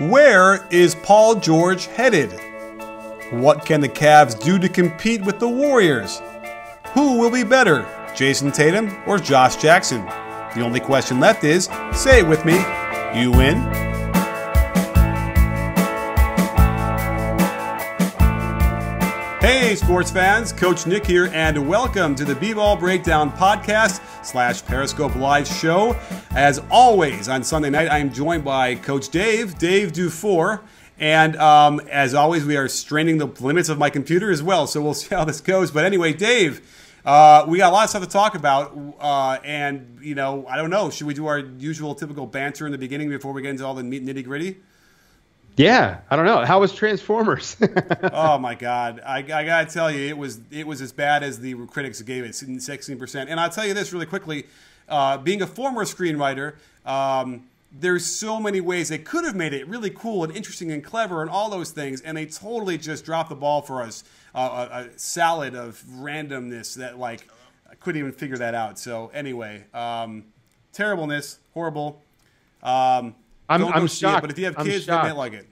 Where is Paul George headed? What can the Cavs do to compete with the Warriors? Who will be better, Jayson Tatum or Josh Jackson? The only question left is, say it with me, you win. Hey sports fans, Coach Nick here, and welcome to the B-Ball Breakdown Podcast / Periscope Live show. As always, on Sunday night, I am joined by Coach Dave Dufour, and as always, we are straining the limits of my computer as well, so we'll see how this goes. But anyway, Dave, we got a lot of stuff to talk about, and, you know, I don't know, should we do our usual typical banter in the beginning before we get into all the nitty-gritty? Yeah, I don't know. How was Transformers? Oh my God, I gotta tell you, it was as bad as the critics gave it, 16%. And I'll tell you this really quickly: being a former screenwriter, there's so many ways they could have made it really cool and interesting and clever and all those things, and they totally just dropped the ball for us. A salad of randomness that, like, I couldn't even figure that out. So anyway, terribleness, horrible. I'm shocked. But if you have kids, they may like it.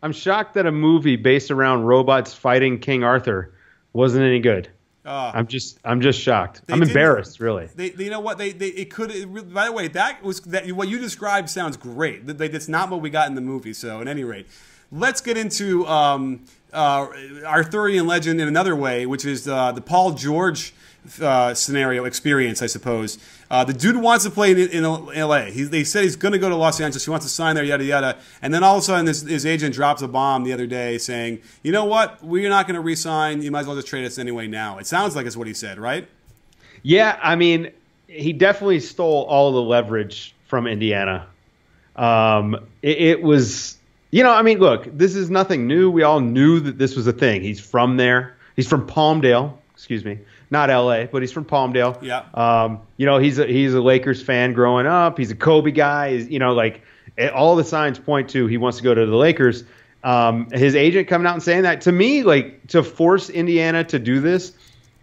I'm shocked that a movie based around robots fighting King Arthur wasn't any good. I'm just shocked. I'm embarrassed, really. You know what? It could. By the way, what you described sounds great. That's not what we got in the movie. So, at any rate, let's get into Arthurian legend in another way, which is the Paul George scenario experience, I suppose. The dude wants to play in LA. They said he's going to go to Los Angeles. He wants to sign there, yada, yada. And then all of a sudden, his agent drops a bomb the other day saying, you know what? We're not going to re-sign. You might as well just trade us anyway now. It sounds like it's what he said, right? Yeah, I mean, he definitely stole all the leverage from Indiana. It was, you know, I mean, look, this is nothing new. We all knew that this was a thing. He's from there. He's from Palmdale. Excuse me. Not L.A., but he's from Palmdale. Yeah. You know, he's a Lakers fan growing up. He's a Kobe guy. You know, like, all the signs point to he wants to go to the Lakers. His agent coming out and saying that, to me, like, to force Indiana to do this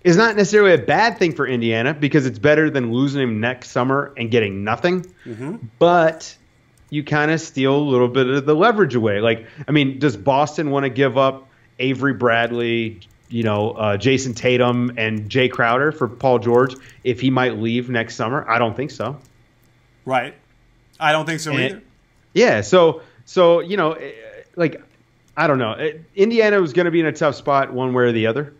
is not necessarily a bad thing for Indiana, because it's better than losing him next summer and getting nothing. Mm-hmm. But you kind of steal a little bit of the leverage away. Like, I mean, does Boston want to give up Avery Bradley, you know, Jayson Tatum and Jay Crowder for Paul George if he might leave next summer? I don't think so. Right. I don't think so either. Yeah. So you know, like, I don't know. Indiana was going to be in a tough spot one way or the other.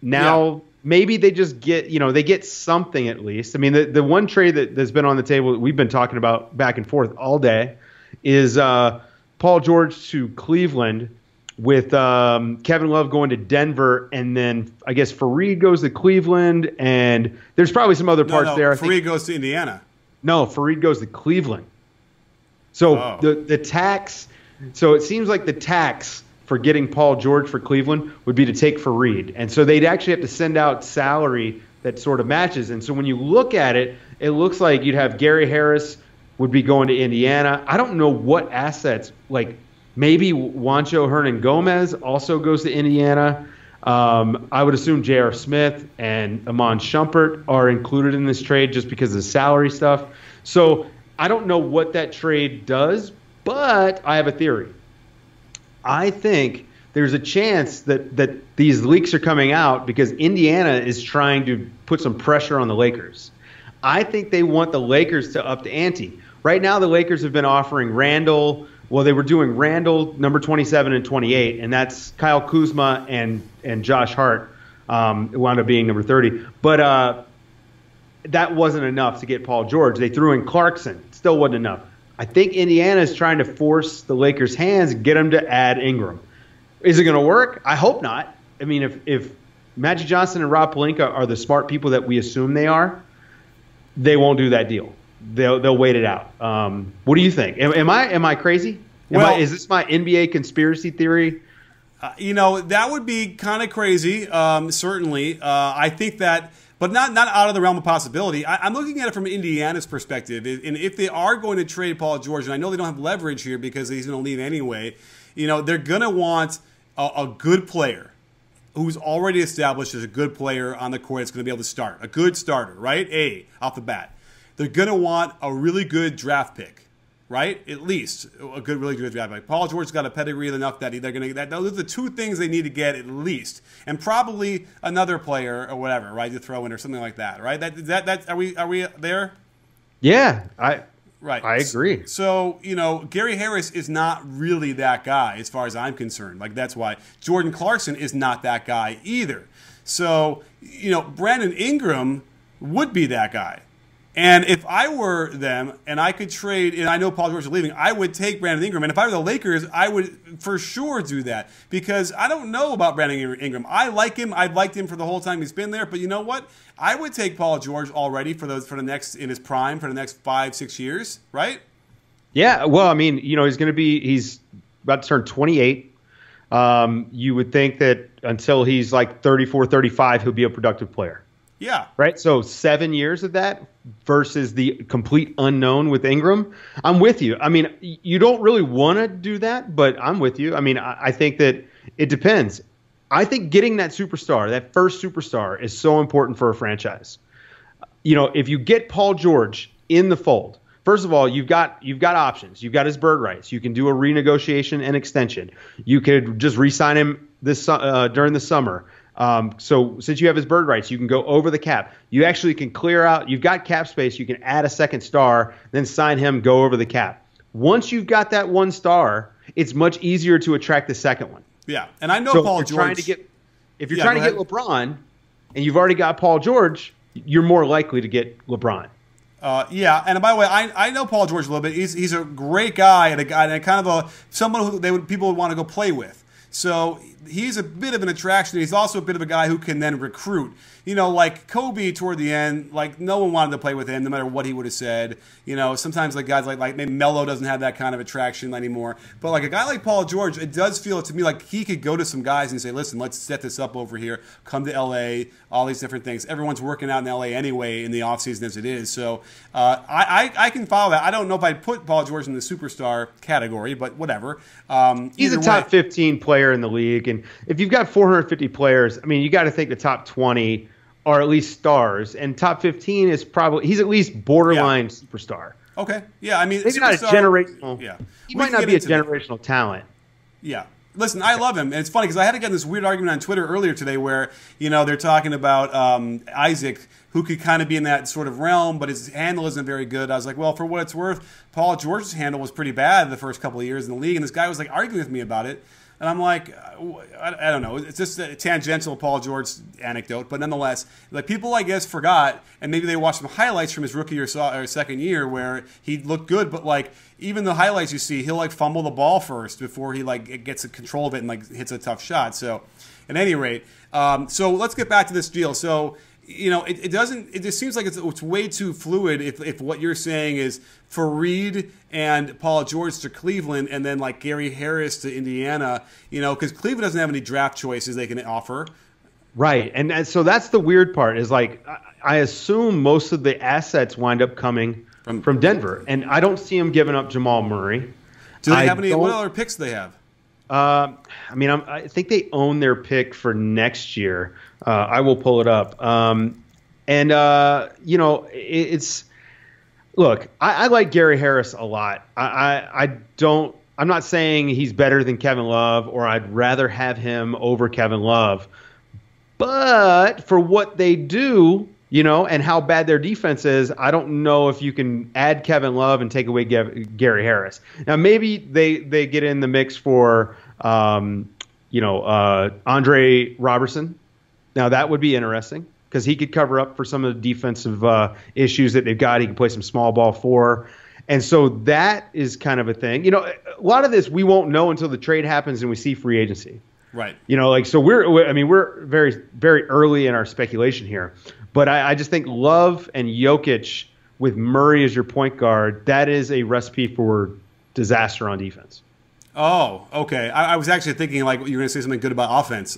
Now, maybe they just get, you know, they get something at least. I mean, the one trade that's been on the table that we've been talking about back and forth all day is Paul George to Cleveland, with Kevin Love going to Denver, and then I guess Fareed goes to Cleveland, and there's probably some other parts there. Fareed goes to Indiana. No, Fareed goes to Cleveland. So the tax. So it seems like the tax for getting Paul George for Cleveland would be to take Fareed, and so they'd actually have to send out salary that sort of matches. And so when you look at it, it looks like you'd have Gary Harris would be going to Indiana. I don't know what assets, like, maybe Juancho Hernan-Gomez also goes to Indiana. I would assume J.R. Smith and Iman Shumpert are included in this trade just because of the salary stuff. So I don't know what that trade does, but I have a theory. I think there's a chance that these leaks are coming out because Indiana is trying to put some pressure on the Lakers. I think they want the Lakers to up the ante. Right now, the Lakers have been offering Randall. Well, they were doing Randall, number 27 and 28, and that's Kyle Kuzma and Josh Hart, who wound up being number 30. But that wasn't enough to get Paul George. They threw in Clarkson. Still wasn't enough. I think Indiana is trying to force the Lakers' hands and get them to add Ingram. Is it going to work? I hope not. I mean, if Magic Johnson and Rob Pelinka are the smart people that we assume they are, they won't do that deal. They'll wait it out. What do you think? Am I crazy? Is this my NBA conspiracy theory? You know, that would be kind of crazy. Certainly, I think that, but not out of the realm of possibility. I'm looking at it from Indiana's perspective, and if they are going to trade Paul George, and I know they don't have leverage here because he's going to leave anyway. You know, they're going to want a good player who's already established as a good player on the court that's going to be able to start, a good starter, right? Off the bat. They're going to want a really good draft pick. right? At least a good, really good guy. Like Paul George's got a pedigree enough that they're going to get that. Those are the two things they need to get at least, and probably another player or whatever, right, to throw in or something like that, right? That are we there? Yeah, I agree. So, Gary Harris is not really that guy as far as I'm concerned. Like, that's why Jordan Clarkson is not that guy either. So, Brandon Ingram would be that guy. And if I were them and I could trade, and I know Paul George is leaving, I would take Brandon Ingram. And if I were the Lakers, I would for sure do that, because I don't know about Brandon Ingram. I like him. I've liked him for the whole time he's been there. But you know what? I would take Paul George already for the next, in his prime, for the next 5-6 years, right? Yeah. Well, I mean, he's about to turn 28. You would think that until he's like 34, 35, he'll be a productive player. Yeah. Right. So 7 years of that versus the complete unknown with Ingram. I'm with you. I mean, you don't really want to do that, but I'm with you. I mean, I think that it depends. I think getting that superstar, that first superstar, is so important for a franchise. If you get Paul George in the fold, first of all, you've got options. You've got his bird rights. You can do a renegotiation and extension. You could just re-sign him during the summer. So since you have his bird rights, you can go over the cap. You actually can clear out. You've got cap space. You can add a second star, then sign him, go over the cap. Once you've got that one star, it's much easier to attract the second one. Yeah, and I know Paul George. If you're trying to get LeBron, and you've already got Paul George, you're more likely to get LeBron. Yeah, and by the way, I know Paul George a little bit. He's a great guy and kind of someone who people would want to go play with. So he's a bit of an attraction. He's also a bit of a guy who can then recruit. Like Kobe toward the end, like no one wanted to play with him no matter what he would have said. Sometimes like guys like maybe Melo doesn't have that kind of attraction anymore. But like a guy like Paul George, it does feel to me like he could go to some guys and say, listen, let's set this up over here. Come to LA, all these different things. Everyone's working out in LA anyway in the offseason as it is. So I can follow that. I don't know if I'd put Paul George in the superstar category, but whatever. He's a top 15 player in the league. And if you've got 450 players, I mean, you got to think the top 20 are at least stars, and top 15 is probably, he's at least borderline superstar. Okay. Yeah. I mean, maybe not a generational. Yeah. He might not be a generational talent. Yeah. Listen, I love him. And it's funny because I had to get in this weird argument on Twitter earlier today where, they're talking about Isaac, who could kind of be in that sort of realm, but his handle isn't very good. I was like, well, for what it's worth, Paul George's handle was pretty bad the first couple of years in the league, and this guy was like arguing with me about it. And I'm like, I don't know. It's just a tangential Paul George anecdote, but nonetheless, like people I guess forgot, and maybe they watched some highlights from his rookie or second year where he looked good, but like even the highlights you see, he'll like fumble the ball first before he like gets control of it and like hits a tough shot. So, at any rate, so let's get back to this deal. So. It doesn't. It just seems like it's way too fluid. If what you're saying is for Reed and Paul George to Cleveland, and then like Gary Harris to Indiana, because Cleveland doesn't have any draft choices they can offer. Right, and so that's the weird part. Is like I assume most of the assets wind up coming from Denver, and I don't see them giving up Jamal Murray. Do they have any? What other picks do they have? I mean, I think they own their pick for next year. I will pull it up. It's look. I like Gary Harris a lot. I'm not saying he's better than Kevin Love, or I'd rather have him over Kevin Love. But for what they do, and how bad their defense is, I don't know if you can add Kevin Love and take away Gary Harris. Now, maybe they get in the mix for, Andre Robertson. Now, that would be interesting because he could cover up for some of the defensive issues that they've got. He can play some small ball for. And so that is kind of a thing. A lot of this we won't know until the trade happens and we see free agency. Right. So we're very, very early in our speculation here. But I just think Love and Jokic with Murray as your point guard, that is a recipe for disaster on defense. Oh, okay. I was actually thinking like you were going to say something good about offense.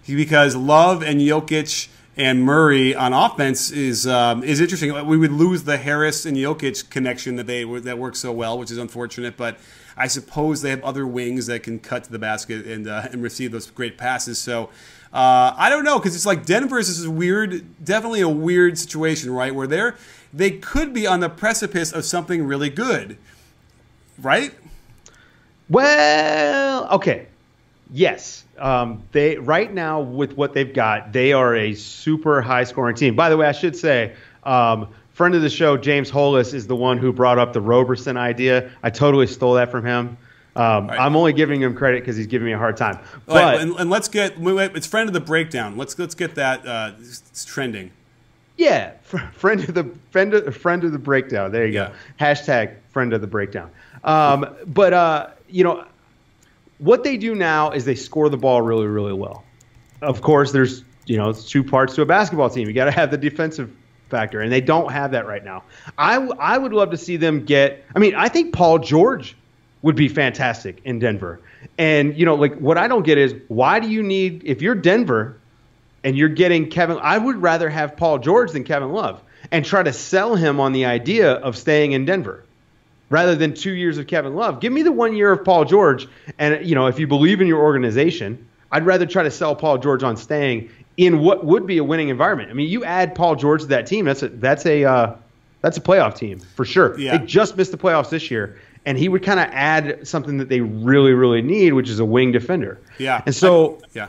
Because Love and Jokic and Murray on offense is interesting. We would lose the Harris and Jokic connection that works so well, which is unfortunate. But I suppose they have other wings that can cut to the basket and receive those great passes. So I don't know, because it's like Denver is this weird, definitely a weird situation, right? Where they could be on the precipice of something really good, right? Well, okay, yes. They right now with what they've got, they are a super high scoring team. By the way, I should say, friend of the show, James Hollis, is the one who brought up the Roberson idea. I totally stole that from him. Right. I'm only giving him credit because he's giving me a hard time. But right, and let's get it's friend of the breakdown. Let's get that it's trending. Yeah, friend of the breakdown. There you go. Hashtag friend of the breakdown. What they do now is they score the ball really, really well. Of course, there's it's two parts to a basketball team. You got to have the defensive factor, and they don't have that right now. I would love to see them get. I mean, I think Paul George would be fantastic in Denver. And, what I don't get is, why do you need, if you're Denver and you're getting Kevin, I would rather have Paul George than Kevin Love and try to sell him on the idea of staying in Denver rather than 2 years of Kevin Love. Give me the 1 year of Paul George. And, if you believe in your organization, I'd rather try to sell Paul George on staying in what would be a winning environment. I mean, you add Paul George to that team, that's a playoff team for sure. Yeah. They just missed the playoffs this year. And he would kind of add something that they really, really need, which is a wing defender. Yeah. And so, yeah.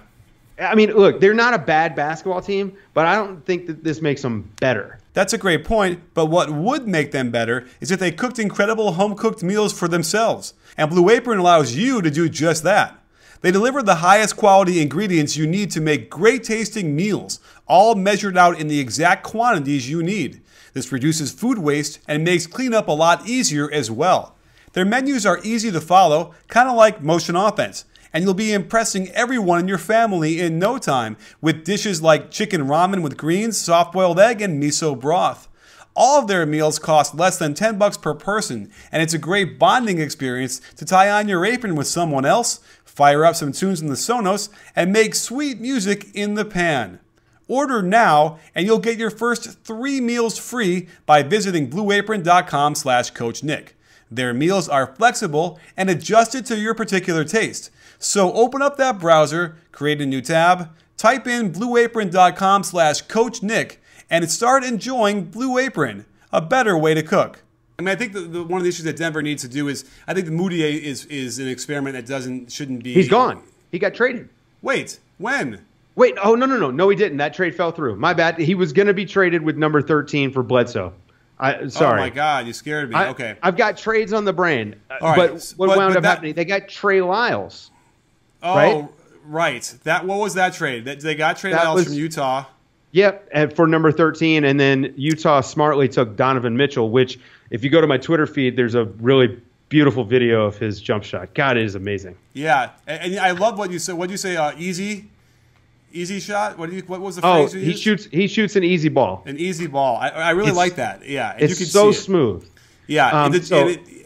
I mean, look, they're not a bad basketball team, but I don't think that this makes them better. That's a great point, but what would make them better is if they cooked incredible home-cooked meals for themselves. And Blue Apron allows you to do just that. They deliver the highest quality ingredients you need to make great-tasting meals, all measured out in the exact quantities you need. This reduces food waste and makes cleanup a lot easier as well. Their menus are easy to follow, kind of like Motion Offense, and you'll be impressing everyone in your family in no time with dishes like chicken ramen with greens, soft-boiled egg, and miso broth. All of their meals cost less than $10 per person, and it's a great bonding experience to tie on your apron with someone else, fire up some tunes in the Sonos, and make sweet music in the pan. Order now, and you'll get your first 3 meals free by visiting blueapron.com/CoachNick. Their meals are flexible and adjusted to your particular taste. So open up that browser, create a new tab, type in blueapron.com/CoachNick, and start enjoying Blue Apron, a better way to cook. I mean, I think one of the issues that Denver needs to do is, I think the Moutier is an experiment that shouldn't be. He's gone. He got traded. Wait, when? Wait, oh, no, he didn't. That trade fell through. My bad. He was going to be traded with number 13 for Bledsoe. Sorry. Oh, my God. You scared me. Okay. I've got trades on the brain. All right. But what wound up happening, they got Trey Lyles. Oh, right. What was that trade? They got Trey Lyles from Utah. Yep, and for number 13. And then Utah smartly took Donovan Mitchell, which, if you go to my Twitter feed, there's a really beautiful video of his jump shot. God, it is amazing. Yeah. And I love what you said. What did you say? Easy shot? What was the phrase you used? He shoots an easy ball. An easy ball. I really like that. Yeah. And it's you can so see it. smooth. Yeah.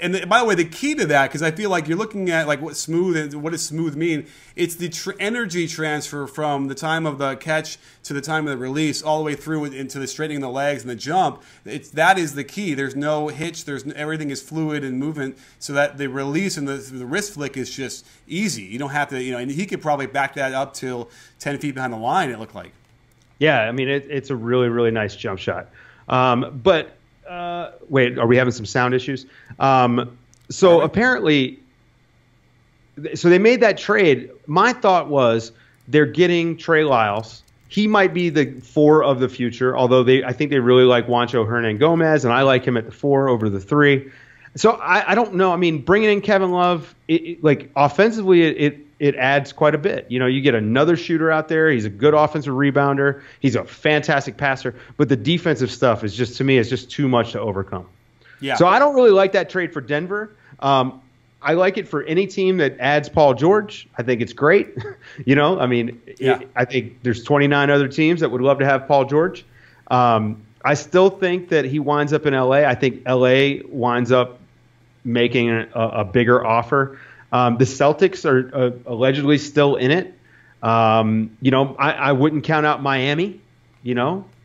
And by the way, the key to that, because I feel like you're looking at like what does smooth mean? It's the energy transfer from the time of the catch to the time of the release, all the way through into the straightening the legs and the jump. That is the key. There's no hitch. Everything is fluid and movement, so that the release and the wrist flick is just easy. You don't have to, and he could probably back that up till 10 feet behind the line, it looked like. Yeah, I mean, it's a really, really nice jump shot. Wait, are we having some sound issues? Apparently, so they made that trade. My thought was they're getting Trey Lyles. He might be the 4 of the future, although I think they really like Juancho Hernan-Gomez, and I like him at the 4 over the 3. So I don't know. I mean, bringing in Kevin Love, offensively, it adds quite a bit. You get another shooter out there. He's a good offensive rebounder. He's a fantastic passer. But the defensive stuff is just, to me, is just too much to overcome. Yeah. So I don't really like that trade for Denver. I like it for any team that adds Paul George. I think it's great. I think there's 29 other teams that would love to have Paul George. I still think that he winds up in L.A. I think L.A. winds up making a bigger offer. The Celtics are allegedly still in it. I wouldn't count out Miami.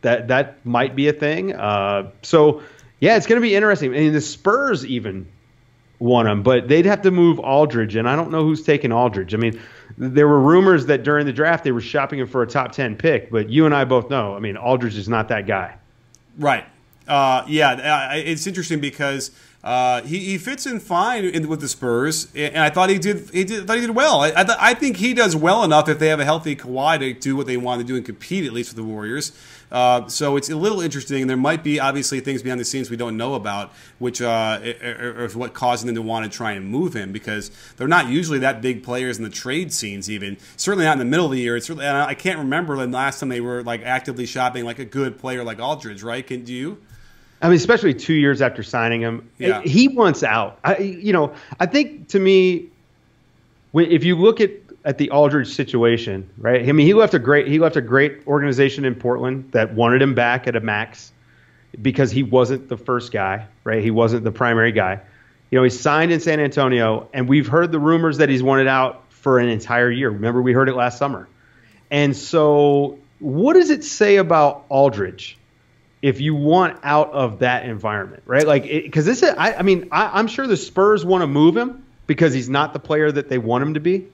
That might be a thing. Yeah, it's going to be interesting. I mean, the Spurs even want him, but they'd have to move Aldridge, and I don't know who's taking Aldridge. I mean, there were rumors that during the draft they were shopping him for a top 10 pick, but you and I both know, I mean, Aldridge is not that guy. Right. It's interesting because he fits in fine with the Spurs, and I thought he did well. I think he does well enough if they have a healthy Kawhi to do what they want to do and compete, at least for the Warriors. So it's a little interesting. There might be obviously things behind the scenes we don't know about, which are what causing them to want to try and move him, because they're not usually that big players in the trade scenes. Even certainly not in the middle of the year. And I can't remember the last time they were like actively shopping like a good player like Aldridge. Right? Do you? I mean, especially 2 years after signing him, he wants out. I think to me, if you look at the Aldridge situation, right? I mean, he left a great organization in Portland that wanted him back at a max because he wasn't the first guy, right? He wasn't the primary guy. He signed in San Antonio, and we've heard the rumors that he's wanted out for an entire year. Remember, we heard it last summer. And so, what does it say about Aldridge if you want out of that environment, right? Like, because I'm sure the Spurs want to move him because he's not the player that they want him to be.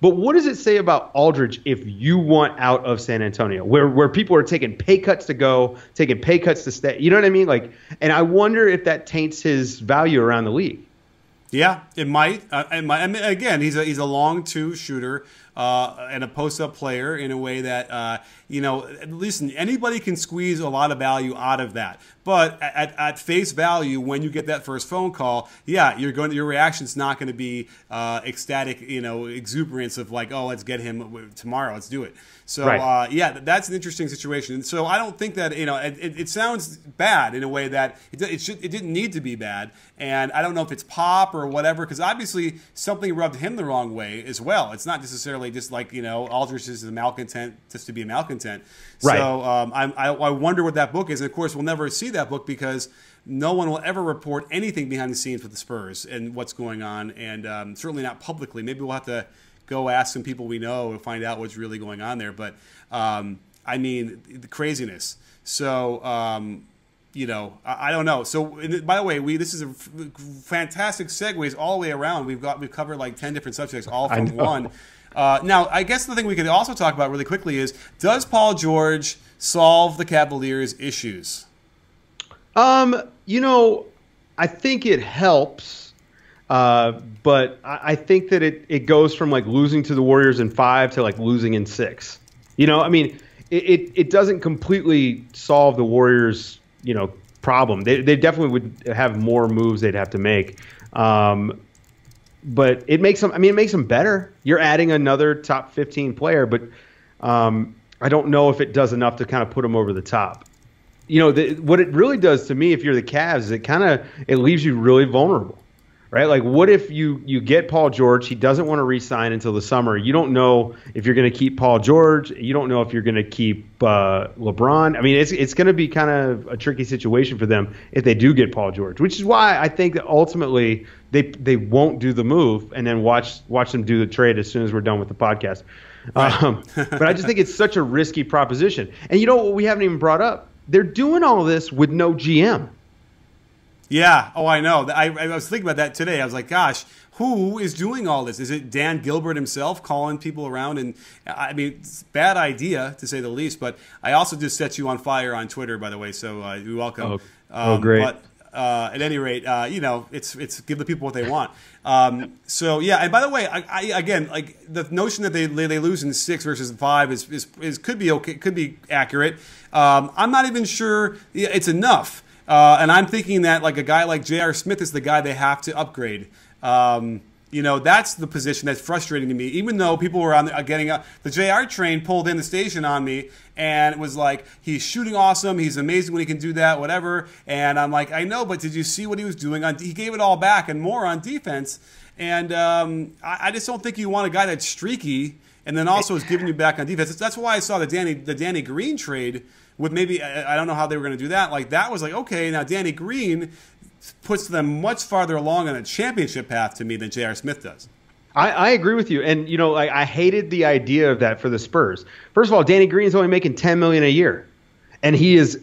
But what does it say about Aldridge if you want out of San Antonio, where people are taking pay cuts to go, taking pay cuts to stay? You know what I mean? Like, and I wonder if that taints his value around the league. Yeah, it might. I mean, again, he's a long two shooter and a post-up player in a way that listen, anybody can squeeze a lot of value out of that. But at face value, when you get that first phone call, your reaction's not going to be ecstatic, exuberance of like, oh, let's get him tomorrow, let's do it. So right. That's an interesting situation. And so I don't think that it sounds bad in a way that it didn't need to be bad. And I don't know if it's pop or whatever, because obviously something rubbed him the wrong way as well. It's not necessarily just like Aldridge is a malcontent just to be a malcontent. Right. So I wonder what that book is. And of course, we'll never see that book because no one will ever report anything behind the scenes with the Spurs and what's going on, and certainly not publicly. Maybe we'll have to go ask some people we know to find out what's really going on there. But I mean, the craziness. So I don't know. So by the way, this is a fantastic segues all the way around. We've covered like 10 different subjects, all from one. Now, I guess the thing we could also talk about really quickly is, does Paul George solve the Cavaliers' issues? I think it helps, but I think that it goes from like losing to the Warriors in 5 to like losing in 6. I mean, it doesn't completely solve the Warriors, problem. They definitely would have more moves they'd have to make. But it makes them better. You're adding another top 15 player, but I don't know if it does enough to kind of put them over the top. What it really does to me, if you're the Cavs, is it leaves you really vulnerable, right? Like, what if you get Paul George? He doesn't want to re-sign until the summer. You don't know if you're going to keep Paul George. You don't know if you're going to keep LeBron. I mean, it's going to be kind of a tricky situation for them if they do get Paul George, which is why I think that ultimately they won't do the move and then watch them do the trade as soon as we're done with the podcast. Right. But I just think it's such a risky proposition. And you know what we haven't even brought up? They're doing all this with no GM. Yeah. Oh, I know. I was thinking about that today. I was like, gosh, who is doing all this? Is it Dan Gilbert himself calling people around? And I mean, it's a bad idea to say the least. But I also just set you on fire on Twitter, by the way. So you're welcome. Oh, great. But at any rate, it's give the people what they want. So yeah. And by the way, I again, like the notion that they lose in 6 versus 5 is could be okay, could be accurate. I'm not even sure it's enough. And I'm thinking that like a guy like J.R. Smith is the guy they have to upgrade. That's the position that's frustrating to me. Even though people were getting up, the JR train pulled in the station on me, and it was like, he's shooting awesome, he's amazing when he can do that, whatever. And I'm like, I know, but did you see what he was doing? He gave it all back and more on defense. And I just don't think you want a guy that's streaky and then also is giving you back on defense. That's why I saw the Danny Green trade with maybe, I don't know how they were going to do that. Like, that was like, okay, now Danny Green puts them much farther along on a championship path to me than J.R. Smith does. I agree with you. And, I hated the idea of that for the Spurs. First of all, Danny Green's only making $10 million a year. And he is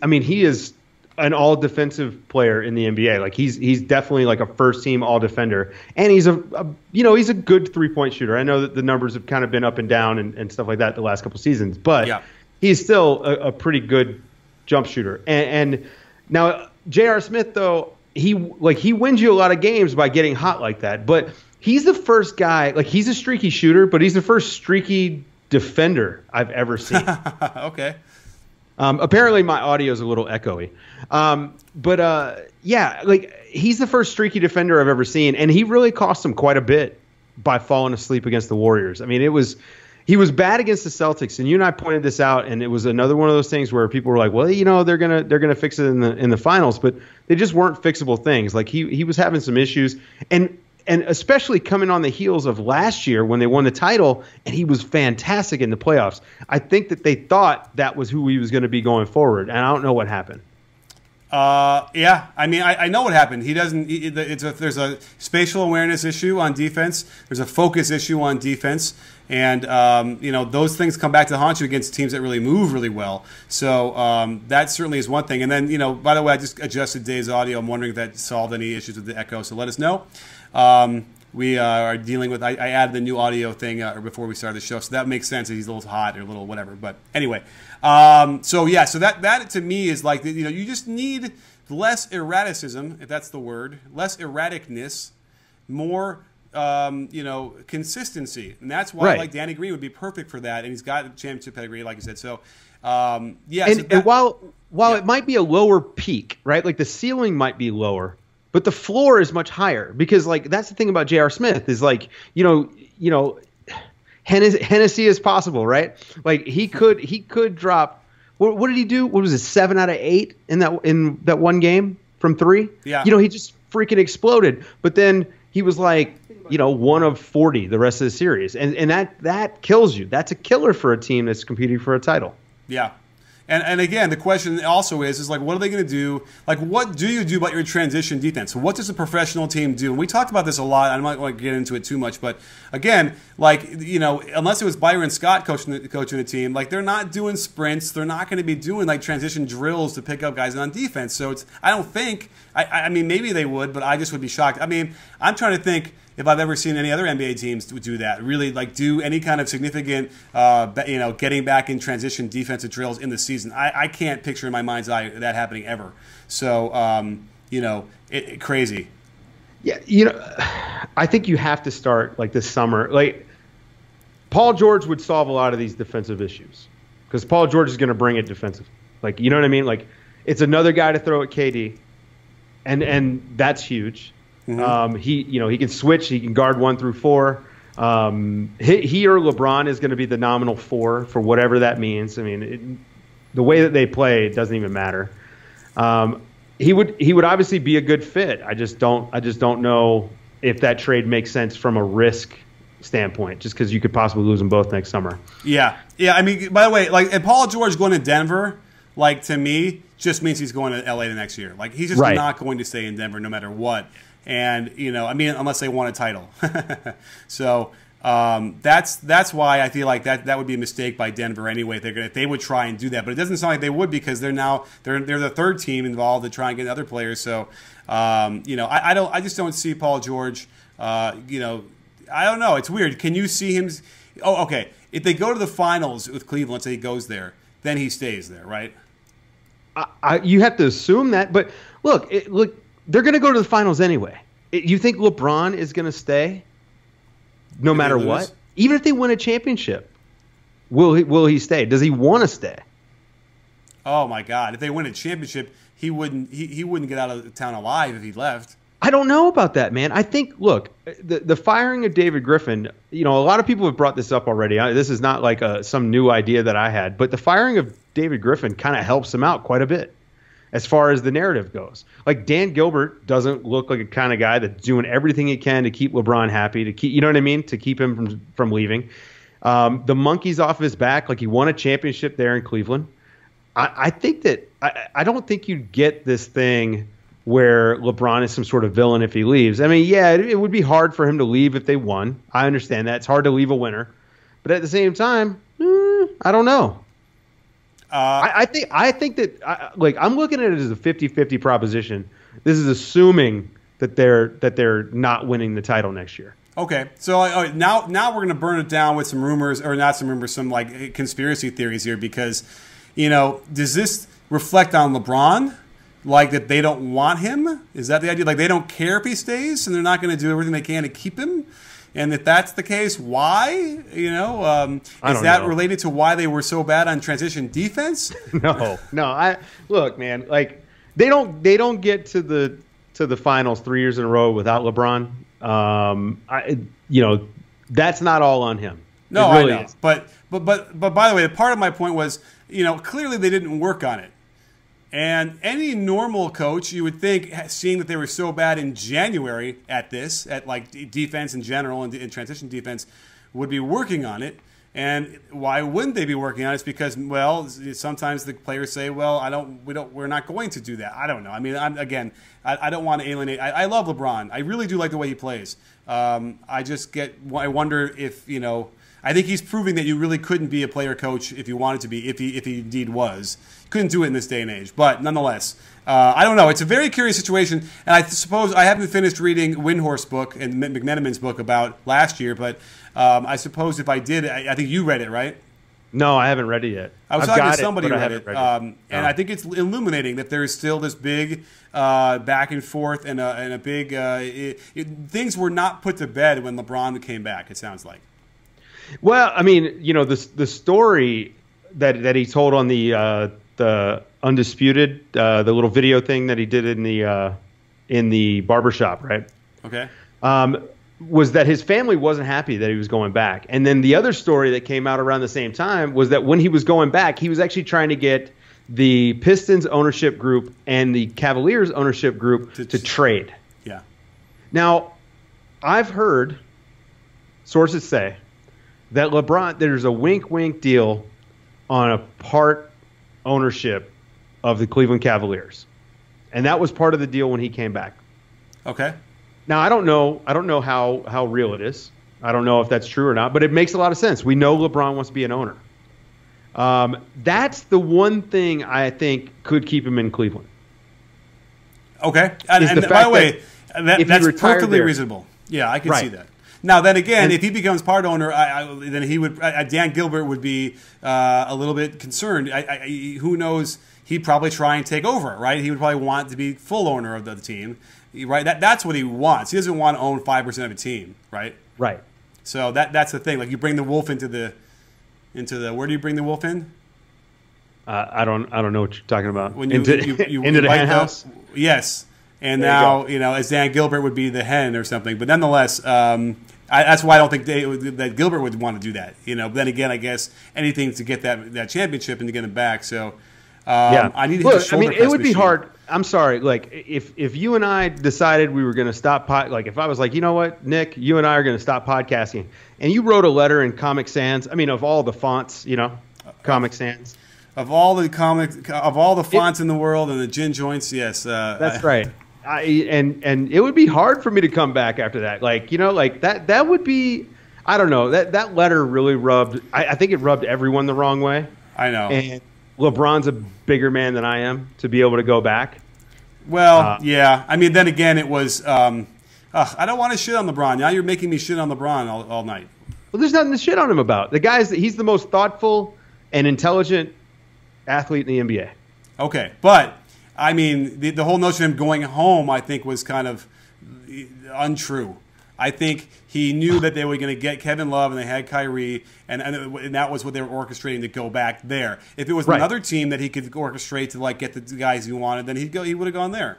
an all defensive player in the NBA. Like he's definitely like a first team all defender, and he's he's a good 3-point shooter. I know that the numbers have kind of been up and down and stuff like that the last couple seasons, but he's still a pretty good jump shooter. And now J.R. Smith, though, he wins you a lot of games by getting hot like that, but he's the first guy, like he's a streaky shooter, but he's the first streaky defender I've ever seen. Okay. Apparently my audio is a little echoey. Like he's the first streaky defender I've ever seen, and he really cost him quite a bit by falling asleep against the Warriors. I mean, he was bad against the Celtics, and you and I pointed this out, and it was another one of those things where people were like, well, they're gonna fix it in the finals, but they just weren't fixable things. Like he was having some issues, and especially coming on the heels of last year when they won the title, and he was fantastic in the playoffs. I think that they thought that was who he was going to be going forward, and I don't know what happened. Yeah, I mean, I know what happened. He doesn't. There's a spatial awareness issue on defense. There's a focus issue on defense, and those things come back to haunt you against teams that really move really well. So that certainly is one thing. And then by the way, I just adjusted Dave's audio. I'm wondering if that solved any issues with the echo. So let us know. We are dealing with. I added the new audio thing before we started the show, so that makes sense. He's a little hot or a little whatever. But anyway, so that to me is like you just need less erraticism, if that's the word, less erraticness, more consistency, and that's why like Danny Green would be perfect for that, and he's got a championship pedigree, like you said. So and while it might be a lower peak, right? Like the ceiling might be lower. But the floor is much higher because, like, that's the thing about J.R. Smith is, like, Hennessy is possible, right? Like, he could drop. What did he do? What was it? 7 out of 8 in that one game from 3. Yeah. He just freaking exploded. But then he was like, 1 of 40 the rest of the series, and that kills you. That's a killer for a team that's competing for a title. Yeah. And again, the question also is like, what are they going to do? Like, what do you do about your transition defense? What does a professional team do? And we talked about this a lot. I'm not going to get into it too much, but again, like, unless it was Byron Scott coaching the team, like, they're not doing sprints. They're not going to be doing like transition drills to pick up guys on defense. So I don't think. I mean, maybe they would, but I just would be shocked. I mean, I'm trying to think if I've ever seen any other NBA teams do that, really like do any kind of significant, getting back in transition defensive drills in the season. I can't picture in my mind's eye that happening ever. So, crazy. Yeah, I think you have to start like this summer. Like Paul George would solve a lot of these defensive issues because Paul George is going to bring it defensive. Like, you know what I mean? Like, it's another guy to throw at KD, and that's huge. Mm-hmm. He can switch. He can guard 1 through 4. He or LeBron is going to be the nominal 4 for whatever that means. I mean, the way that they play, it doesn't even matter. He would obviously be a good fit. I just don't know if that trade makes sense from a risk standpoint, just because you could possibly lose them both next summer. Yeah. I mean, by the way, like, and Paul George going to Denver, like, to me, just means he's going to LA the next year. Like, he's just not going to stay in Denver no matter what. And unless they won a title. So that's why I feel like that would be a mistake by Denver anyway. They would try and do that, but it doesn't sound like they would because they're the third team involved to try and get other players. So I just don't see Paul George. I don't know. It's weird. Can you see him? Oh, okay. If they go to the finals with Cleveland, let's say he goes there, then he stays there, right? You have to assume that, but look. They're going to go to the finals anyway. You think LeBron is going to stay no matter what? Even if they win a championship, will he stay? Does he want to stay? Oh, my God. If they win a championship, he wouldn't get out of town alive if he left. I don't know about that, man. I think, look, the firing of David Griffin, a lot of people have brought this up already. This is not like some new idea that I had, but the firing of David Griffin kind of helps him out quite a bit as far as the narrative goes. Like, Dan Gilbert doesn't look like a kind of guy that's doing everything he can to keep LeBron happy, to keep, you know what I mean, to keep him from leaving. The monkey's off his back. Like, he won a championship there in Cleveland. I think that I don't think you'd get this thing where LeBron is some sort of villain if he leaves. I mean, yeah, it would be hard for him to leave if they won. I understand that. It's hard to leave a winner. But at the same time, I don't know. I think that like I'm looking at it as a 50-50 proposition. This is assuming that they're not winning the title next year. Okay, so now we're going to burn it down with some rumors, or not some rumors, some like conspiracy theories here, because, does this reflect on LeBron? Like that they don't want him? Is that the idea? Like they don't care if he stays, and they're not going to do everything they can to keep him? And if that's the case, why? Is that related to why they were so bad on transition defense? No. Look, man. Like they don't get to the finals 3 years in a row without LeBron. That's not all on him. No, really I know. Is. But by the way, part of my point was, clearly they didn't work on it. And any normal coach, you would think, seeing that they were so bad in January at like defense in general and in transition defense, would be working on it. And why wouldn't they be working on it? It's because, well, sometimes the players say, well, we're not going to do that. I don't know. I mean, I don't want to alienate. I love LeBron. I really do like the way he plays. I wonder if, I think he's proving that you really couldn't be a player coach if you wanted to be, if he indeed was. Couldn't do it in this day and age. But nonetheless, I don't know. It's a very curious situation. And I suppose I haven't finished reading Windhorst's book and McMenamin's book about last year. But I suppose if I did, I think you read it, right? No, I haven't read it yet. I was talking to somebody who read it. And I think it's illuminating that there is still this big back and forth and a big things were not put to bed when LeBron came back, it sounds like. Well, I mean, the story that he told on the Undisputed, the little video thing that he did in the barbershop, right? Okay. Was that his family wasn't happy that he was going back. And then the other story that came out around the same time was that when he was going back, he was actually trying to get the Pistons ownership group and the Cavaliers ownership group to trade. Yeah. Now, I've heard sources say that there's a wink-wink deal on a part ownership of the Cleveland Cavaliers. And that was part of the deal when he came back. Okay. Now, I don't know how real it is. I don't know if that's true or not, but it makes a lot of sense. We know LeBron wants to be an owner. That's the one thing I think could keep him in Cleveland. Okay. And by the way, that's perfectly reasonable. Yeah, I can see that. Now, then again, if he becomes part owner, then he would. Dan Gilbert would be a little bit concerned. Who knows? He'd probably try and take over, right? He would probably want to be full owner of the team, right? That's what he wants. He doesn't want to own 5% of a team, right? Right. So that's the thing. Like you bring the wolf into the. Where do you bring the wolf in? I don't know what you're talking about. When into the hen house. Yes. And now, as Dan Gilbert would be the hen or something. But nonetheless, that's why I don't think that Gilbert would want to do that. But then again, I guess anything to get that championship and to get him back. So I need to hit the shoulder press it would be machine. hard. I'm sorry. Like if you and I decided we were going to stop like if I was like, you know what, Nick, you and I are going to stop podcasting, and you wrote a letter in Comic Sans. I mean, of all the fonts, Comic Sans. Of all the fonts in the world and the gin joints, yes. That's right. And it would be hard for me to come back after that. Like, that would be, I don't know, that letter really rubbed, I think it rubbed everyone the wrong way. I know. And LeBron's a bigger man than I am to be able to go back. Well, yeah. I mean, then again, it was, I don't want to shit on LeBron. Now you're making me shit on LeBron all night. Well, there's nothing to shit on him about. He's the most thoughtful and intelligent athlete in the NBA. Okay, but I mean, the whole notion of him going home, I think, was kind of untrue. I think he knew that they were going to get Kevin Love and they had Kyrie, and that was what they were orchestrating to go back there. If it was another team that he could orchestrate to get the guys he wanted, then he would have gone there.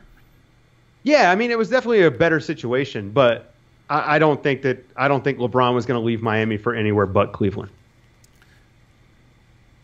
Yeah, I mean, it was definitely a better situation, but I don't think LeBron was going to leave Miami for anywhere but Cleveland.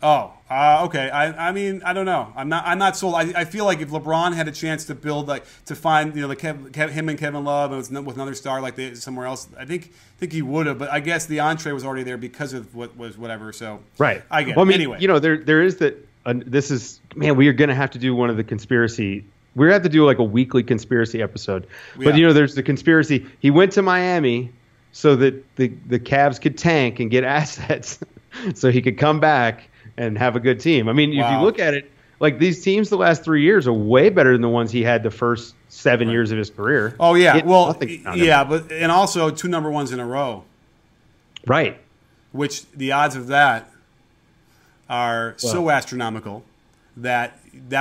Oh, okay. I mean, I don't know. I'm not sold. I feel like if LeBron had a chance to build, to find, him and Kevin Love and with another star somewhere else, I think he would have. But I guess the entree was already there because of what was whatever. So right. I get. Well, I mean, anyway, there is that. This is, man. We are going to have to do one of the conspiracy. We're going to have to do a weekly conspiracy episode. But there's the conspiracy. He went to Miami so that the Cavs could tank and get assets, so he could come back and have a good team. I mean, if you look at it, like these teams the last 3 years are way better than the ones he had the first 7 years of his career. Oh, yeah. Well, yeah, but and also 2 number ones in a row. Right. Which the odds of that are so astronomical that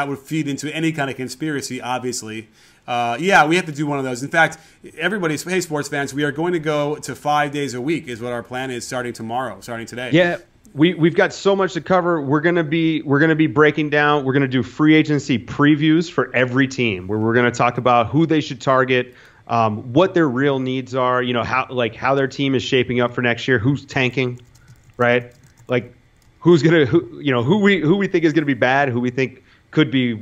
would feed into any kind of conspiracy, obviously. Yeah, we have to do one of those. In fact, hey, sports fans, we are going to go to 5 days a week is what our plan is starting today. Yeah, we've got so much to cover. We're gonna be breaking down. We're gonna do free agency previews for every team, where we're gonna talk about who they should target, what their real needs are. You know, how their team is shaping up for next year. Who's tanking, right? Like who we think is gonna be bad. Who we think could be,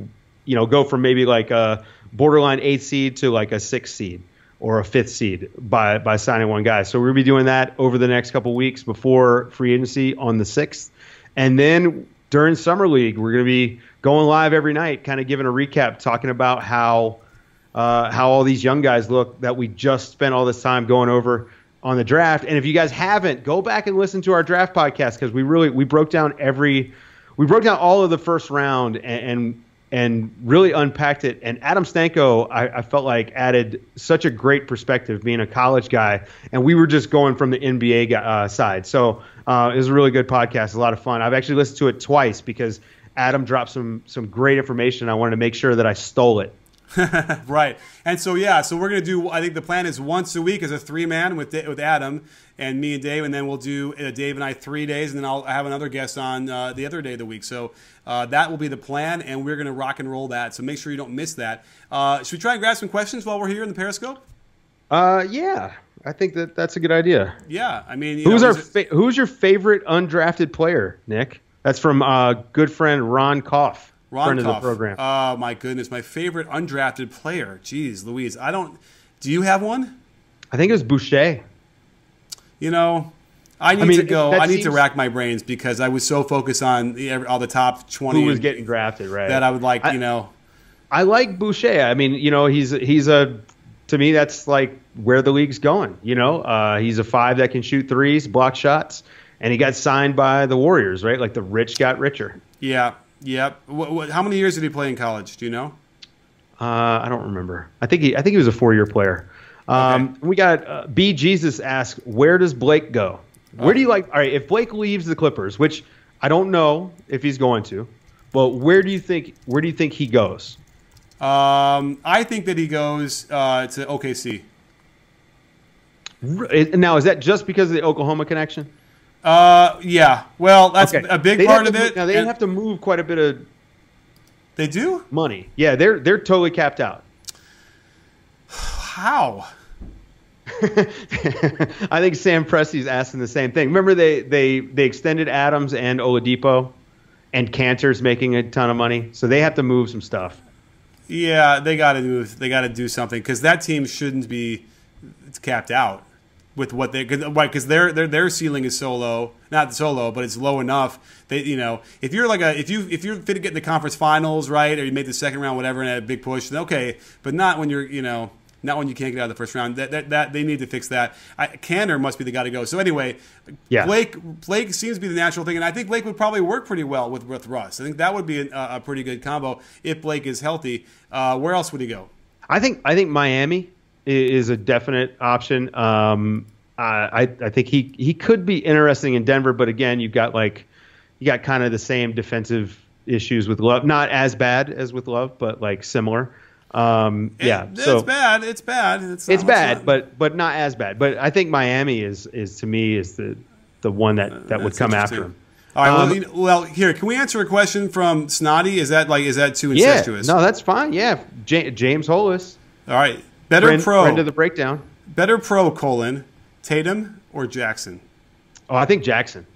go from maybe like a borderline 8th seed to like a 6th seed or a 5th seed by signing one guy. So we're going to be doing that over the next couple weeks before free agency on the 6th. And then during Summer League, we're going to be going live every night, kind of giving a recap, talking about how all these young guys look that we just spent all this time going over on the draft. And if you guys haven't, go back and listen to our draft podcast, because we broke down all of the first round and really unpacked it. And Adam Stanko, I felt like, added such a great perspective, being a college guy, and we were just going from the NBA side. So it was a really good podcast, a lot of fun. I've actually listened to it twice because Adam dropped some great information. I wanted to make sure that I stole it. Right. And so, so we're going to do, I think the plan is once a week as a 3-man with Adam and me and Dave, and then we'll do Dave and I 3 days, and then I'll have another guest on the other day of the week. So that will be the plan, and we're going to rock and roll that. So make sure you don't miss that. Should we try and grab some questions while we're here in the Periscope? Yeah, I think that's a good idea. Yeah, I mean, who's your favorite undrafted player, Nick? That's from good friend Ron Koff. Friend of the program. Oh, my goodness. My favorite undrafted player. Jeez Louise. Do you have one? I think it was Boucher. I need to rack my brains, because I was so focused on all the top 20. Who was getting drafted, right? That I would like, I like Boucher. I mean, to me, that's like where the league's going. He's a 5 that can shoot threes, block shots, and he got signed by the Warriors, right? Like the rich got richer. Yeah. Yep. How many years did he play in college? Do you know? I don't remember. I think he was a 4-year player. Okay. We got B Jesus asks, where does Blake go? Where do you like? All right, if Blake leaves the Clippers, which I don't know if he's going to, but where do you think he goes? I think that he goes to OKC. Now, is that just because of the Oklahoma connection? Yeah. Well, that's a big part of it. Now, they have to move quite a bit of. They do? Money. Yeah, they're totally capped out. How? I think Sam Presti's asking the same thing. Remember, they extended Adams and Oladipo, and Cantor's making a ton of money, so they have to move some stuff. Yeah, they got to move. They got to do something, because that team shouldn't be capped out with what because their ceiling is so low, not so low, but it's low enough that if you're if you're fit to get in the conference finals, right, or you made the second round, whatever, and had a big push, then okay, but not when you're not when you can't get out of the first round. That they need to fix that. Cantor must be the guy to go. So anyway, yeah. Blake seems to be the natural thing, and I think Blake would probably work pretty well with Russ. I think that would be a pretty good combo if Blake is healthy. Where else would he go? I think Miami is a definite option. I think he could be interesting in Denver, but again, you got kind of the same defensive issues with Love. Not as bad as with Love, but like similar. It's bad. It's bad, but not as bad. But I think Miami is to me is the one that would come after him. All right. Well, here, can we answer a question from Snotty? Is that too incestuous? Yeah, no, that's fine. Yeah, James Hollis. All right. Friend of the breakdown. Better pro, Tatum or Jackson? Oh, I think Jackson.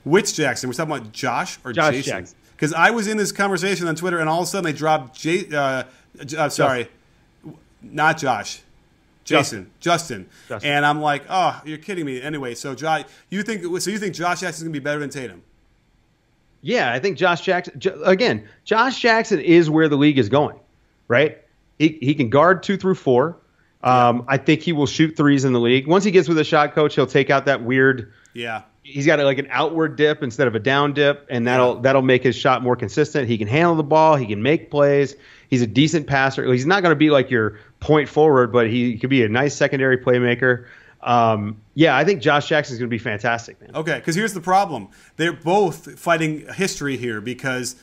Which Jackson? We're talking about Josh or Jayson? Because I was in this conversation on Twitter, and all of a sudden they dropped not Josh. Justin. And I'm like, oh, you're kidding me. Anyway, so you think Josh Jackson's going to be better than Tatum? Yeah, I think Josh Jackson is where the league is going, right? He can guard 2 through 4. I think he will shoot threes in the league. Once he gets with a shot coach, he'll take out that weird He's got like an outward dip instead of a down dip, and that'll make his shot more consistent. He can handle the ball. He can make plays. He's a decent passer. He's not going to be like your point forward, but he could be a nice secondary playmaker. I think Josh Jackson's going to be fantastic, man. Okay, because here's the problem. They're both fighting history here, because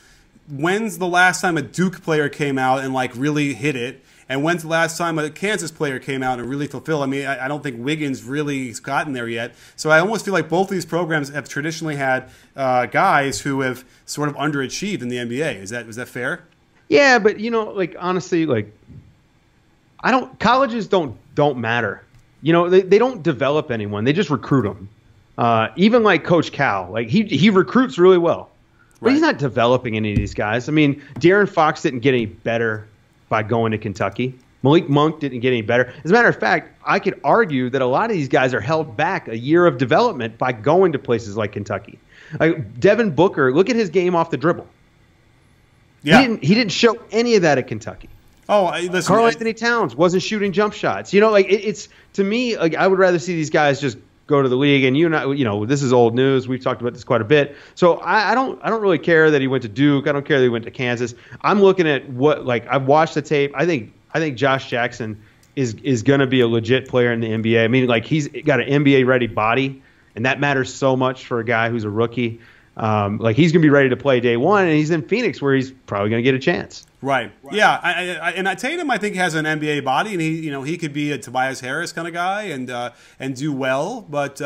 when's the last time a Duke player came out and like really hit it? And when's the last time a Kansas player came out and really fulfilled? I mean, I don't think Wiggins really has gotten there yet. So I almost feel like both these programs have traditionally had guys who have sort of underachieved in the NBA. Is that fair? Yeah, but honestly, colleges don't matter. They don't develop anyone. They just recruit them. Even like Coach Cal, he recruits really well, but he's not developing any of these guys. I mean, De'Aaron Fox didn't get any better by going to Kentucky. Malik Monk didn't get any better. As a matter of fact, I could argue that a lot of these guys are held back a year of development by going to places like Kentucky. Like Devin Booker, look at his game off the dribble. Yeah. He didn't show any of that at Kentucky. Listen, Karl Anthony Towns wasn't shooting jump shots. It's to me, I would rather see these guys just go to the league. And this is old news. We've talked about this quite a bit. So I don't really care that he went to Duke. I don't care that he went to Kansas. I'm looking at I've watched the tape. I think Josh Jackson is going to be a legit player in the NBA. I mean, he's got an NBA ready body, and that matters so much for a guy who's a rookie. He's going to be ready to play day one, and he's in Phoenix where he's probably going to get a chance. Right. Yeah. And Tatum, I think, has an NBA body, and he could be a Tobias Harris kind of guy and do well. But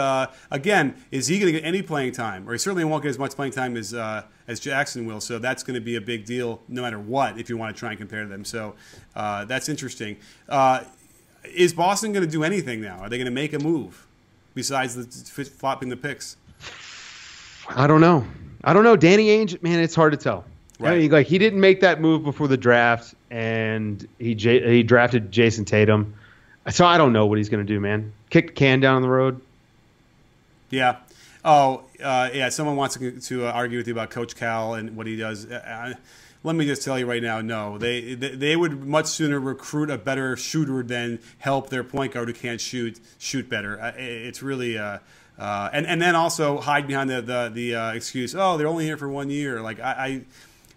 again, is he going to get any playing time? Or he certainly won't get as much playing time as Jackson will. So that's going to be a big deal no matter what if you want to try and compare them. So that's interesting. Is Boston going to do anything now? Are they going to make a move besides flopping the picks? I don't know. Danny Ainge, man, it's hard to tell. Right. I mean, he didn't make that move before the draft, and he drafted Jayson Tatum. So I don't know what he's going to do, man. Kick the can down the road. Yeah. Someone wants to argue with you about Coach Cal and what he does. Let me just tell you right now, no. They would much sooner recruit a better shooter than help their point guard who can't shoot better. It's really and then also hide behind the excuse, they're only here for 1 year. I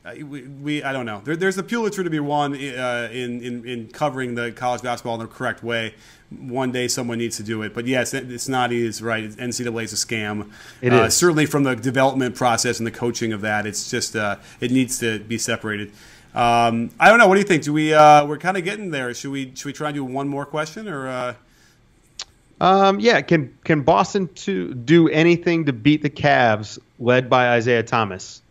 don't know. There's a Pulitzer to be won in covering the college basketball in the correct way. One day someone needs to do it. But yes, Snotty is right. NCAA is a scam. It is. Certainly from the development process and the coaching of that. It's just it needs to be separated. I don't know. What do you think? Do we? We're kind of getting there. Should we try and do one more question or? Can Boston do anything to beat the Cavs led by Isaiah Thomas?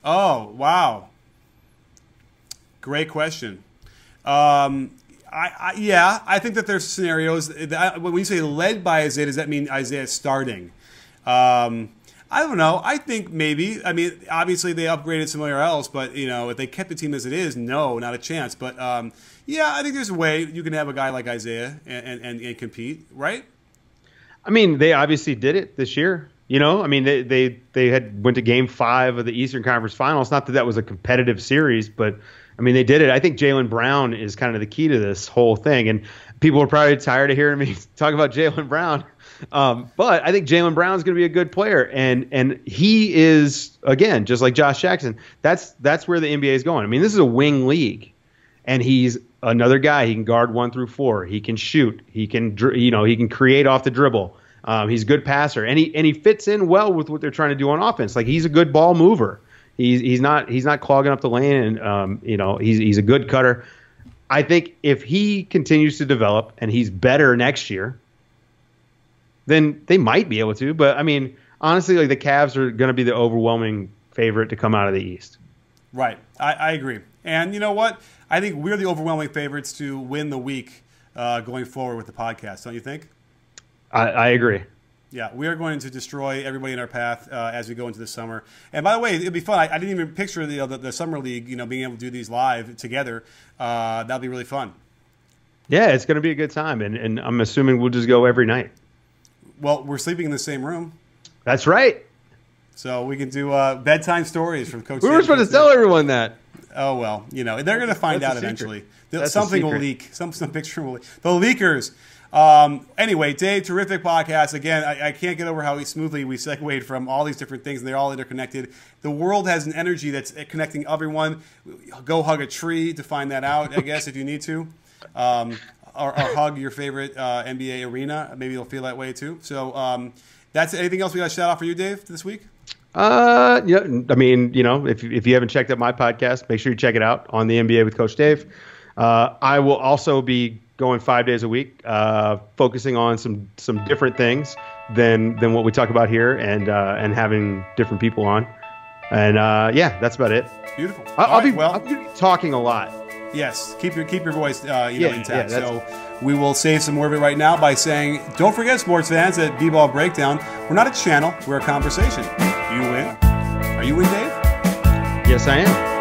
Oh, wow. Great question. I think that there's scenarios. When we say led by Isaiah, does that mean Isaiah starting? I don't know. I think maybe. I mean, obviously they upgraded somewhere else, but if they kept the team as it is, no, not a chance. But I think there's a way you can have a guy like Isaiah and compete, right? I mean, they obviously did it this year. I mean, they went to Game 5 of the Eastern Conference Finals. Not that was a competitive series, but I mean, they did it. I think Jaylen Brown is kind of the key to this whole thing, and people are probably tired of hearing me talk about Jaylen Brown. But I think Jaylen Brown is going to be a good player, and he is, again, just like Josh Jackson. That's where the NBA is going. I mean, this is a wing league, and he's another guy. He can guard 1 through 4. He can shoot. He can he can create off the dribble. He's a good passer, and he fits in well with what they're trying to do on offense. He's a good ball mover. He's not clogging up the lane, and he's a good cutter. I think if he continues to develop and he's better next year, then they might be able to. But I mean, honestly, the Cavs are going to be the overwhelming favorite to come out of the East. Right, I agree. And you know what? I think we're the overwhelming favorites to win the week going forward with the podcast. Don't you think? I agree. Yeah, we are going to destroy everybody in our path as we go into the summer. And by the way, it'll be fun. I didn't even picture the summer league, being able to do these live together. That'll be really fun. Yeah, it's going to be a good time, and I'm assuming we'll just go every night. Well, we're sleeping in the same room. That's right. So we can do bedtime stories from Coach. We were supposed to tell everyone that. Oh, well, you know, they're going to find out eventually. Something will leak. Some picture will leak. The leakers. Anyway, Dave, terrific podcast. Again, I can't get over how smoothly we segued from all these different things, and they're all interconnected. The world has an energy that's connecting everyone. Go hug a tree to find that out, I guess, if you need to. Or hug your favorite NBA arena. Maybe you'll feel that way, too. So that's anything else we got to shout out for you, Dave, this week? Yeah, I mean, you know, if you haven't checked out my podcast, make sure you check it out on the NBA with Coach Dave. I will also be going 5 days a week, focusing on some different things than what we talk about here, and having different people on. And yeah, that's about it. Beautiful. I'll be talking a lot. Yes, keep your voice intact. So we will save some more of it right now by saying, don't forget, sports fans, at B-Ball Breakdown, we're not a channel, we're a conversation. You win. Are you in, Dave? Yes, I am.